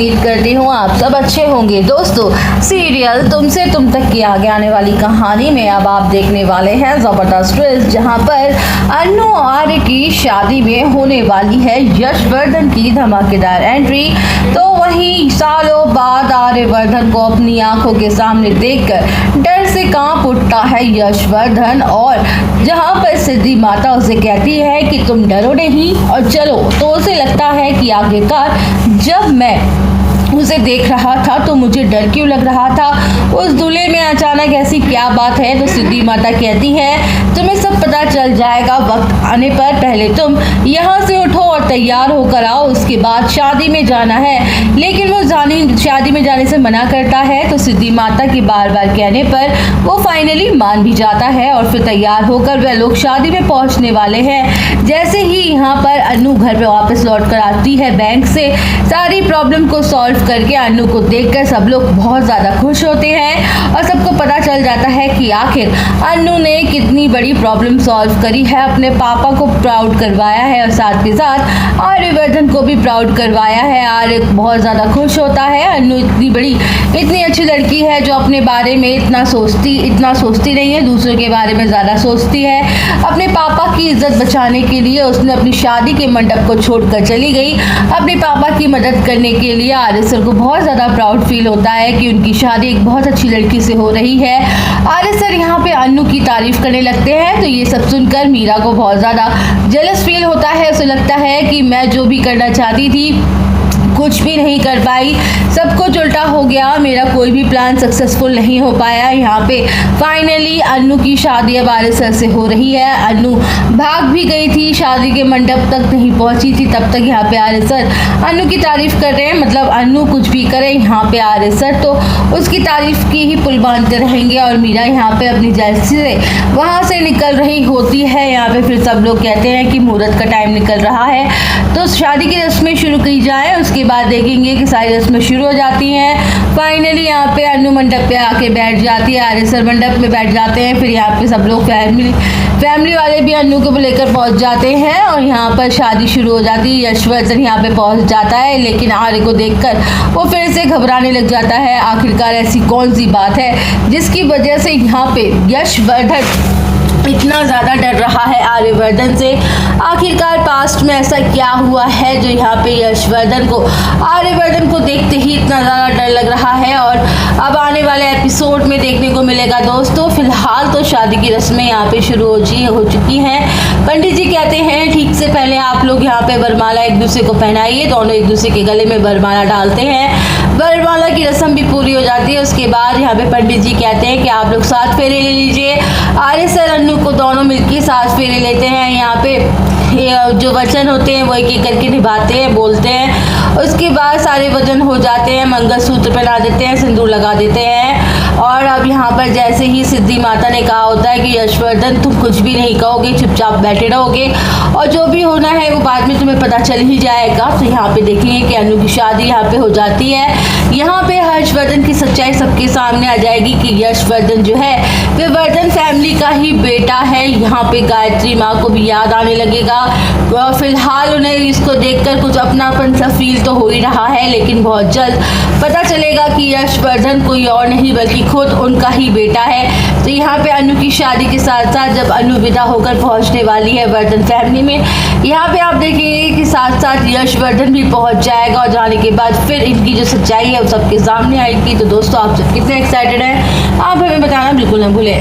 उम्मीद करती हूँ आप सब अच्छे होंगे। दोस्तों, सीरियल तुमसे तुम तक की आगे आने वाली कहानी में अब आप देखने वाले हैं जबरदस्त ट्विस्ट, जहां पर अन्नू और आर्य की शादी में होने वाली है यशवर्धन की धमाकेदार एंट्री। तो वहीं सालों बाद आर्यवर्धन को अपनी आंखों के सामने देखकर डर से कांप उठता है यशवर्धन, और जहां पर सिद्धि माता उसे कहती है कि तुम डरो नहीं और चलो, तो उसे लगता है कि आखिरकार जब मैं उसे देख रहा था तो मुझे डर क्यों लग रहा था, उस दूल्हे में अचानक ऐसी क्या बात है। तो सिद्धि माता कहती है तुम्हें सब पता चल जाएगा वक्त आने पर, पहले तुम यहाँ से उठो और तैयार होकर आओ, उसके बाद शादी में जाना है। लेकिन वो शादी में जाने से मना करता है। तो सिद्धि माता के बार बार कहने पर वो फाइनली मान भी जाता है और फिर तैयार होकर वह लोग शादी में पहुँचने वाले हैं। जैसे ही यहाँ पर अन्नू घर पे वापस लौट कर आती है बैंक से, सारी प्रॉब्लम को सॉल्व करके अन्नू को देखकर सब लोग बहुत ज़्यादा खुश होते हैं और सबको पता चल जाता है कि आखिर अन्नू ने कितनी बड़ी प्रॉब्लम सॉल्व करी है, अपने पापा को प्राउड करवाया है और साथ के साथ आर्यवर्धन को भी प्राउड करवाया है। आर्य बहुत ज़्यादा खुश होता है। अन्नू इतनी अच्छी लड़की है जो अपने बारे में इतना सोचती नहीं है, दूसरों के बारे में ज़्यादा सोचती है। अपने पापा की इज्जत बचाने के लिए उसने अपनी शादी के मंडप को छोड़कर चली गई। अपने पापा की मदद करने के लिए आर्य सर को बहुत ज़्यादा प्राउड फील होता है कि उनकी शादी एक बहुत अच्छी लड़की से हो रही है। आर्य सर यहाँ पे अन्नू की तारीफ करने लगते हैं। तो ये सब सुनकर मीरा को बहुत ज़्यादा जेलस फील होता है। उसे लगता है कि मैं जो भी करना चाहती थी कुछ भी नहीं कर पाई, सब कुछ उल्टा हो गया, मेरा कोई भी प्लान सक्सेसफुल नहीं हो पाया। यहाँ पे फाइनली अन्नू की शादी अब आर्य सर से हो रही है। अन्नू भाग भी गई थी, शादी के मंडप तक नहीं पहुंची थी, तब तक यहाँ पे आर्य सर अन्नू की तारीफ कर रहे हैं। मतलब अन्नू कुछ भी करे, यहाँ पे आर्य सर तो उसकी तारीफ की ही पुल बांधते रहेंगे। और मीरा यहाँ पे अपनी जैसी से वहाँ से निकल रही होती है। यहाँ पे फिर सब लोग कहते हैं कि मुहूर्त का टाइम निकल रहा है, तो शादी की रस्में शुरू की जाए। उसके बाद देखेंगे कि सारी रस्में शुरू हो जाती हैं। फाइनली यहाँ पे अन्नू मंडप पे आके बैठ जाती है, आर्य सर मंडप में बैठ जाते हैं। फिर यहाँ पे सब लोग फैमिली वाले भी अन्नू को लेकर पहुँच जाते हैं और यहाँ पर शादी शुरू हो जाती है। यशवर्धन यहाँ पे पहुँच जाता है, लेकिन आर्य को देखकर वो फिर से घबराने लग जाता है। आखिरकार ऐसी कौन सी बात है जिसकी वजह से यहाँ पे यशवर्धन इतना ज़्यादा डर रहा है आर्यवर्धन से। आखिरकार पास्ट में ऐसा क्या हुआ है जो यहाँ पे आर्यवर्धन को देखते ही इतना ज़्यादा डर लग रहा है, और अब आने वाले एपिसोड में देखने को मिलेगा। दोस्तों, फिलहाल तो शादी की रस्में यहाँ पे शुरू हो चुकी हैं। पंडित जी कहते हैं ठीक से पहले आप लोग यहाँ पे वरमाला एक दूसरे को पहनाइए। दोनों एक दूसरे के गले में वरमाला डालते हैं। वरमाला की रस्म भी पूरी हो जाती है। उसके बाद यहाँ पे पंडित जी कहते हैं कि आप लोग 7 फेरे ले लीजिए। आर्य सर अन्नू को दोनों मिलकर 7 फेरे लेते हैं। यहाँ पे जो वचन होते हैं वो एक एक करके निभाते हैं, बोलते हैं। उसके बाद सारे वचन हो जाते हैं, मंगलसूत्र पहना देते हैं, सिंदूर लगा देते हैं। और अब यहाँ पर जैसे ही सिद्धि माता ने कहा होता है कि यशवर्धन तुम कुछ भी नहीं कहोगे, चुपचाप बैठे रहोगे और जो भी होना है वो बाद में तुम्हें पता चल ही जाएगा। तो यहाँ पे देखेंगे कि अन्नू की शादी यहाँ पे हो जाती है। यहाँ पे हर्षवर्धन की सच्चाई सबके सामने आ जाएगी कि यशवर्धन जो है वे वर्धन फैमिली का ही बेटा है। यहाँ पे गायत्री माँ को भी याद आने लगेगा और फिलहाल उन्हें इसको देखकर कुछ अपनापन सा फील तो हो ही रहा है, लेकिन बहुत जल्द पता चलेगा कि यशवर्धन कोई और नहीं बल्कि खुद उनका ही बेटा है। तो यहाँ पे अन्नू की शादी के साथ साथ जब अन्नू विदा होकर पहुँचने वाली है वर्धन फैमिली में, यहाँ पे आप देखेंगे कि साथ साथ यशवर्धन भी पहुँच जाएगा और जाने के बाद फिर इनकी जो सच्चाई है वो सबके सामने आएगी। तो दोस्तों, आप सब कितने एक्साइटेड हैं आप हमें बताना बिल्कुल न भूलें।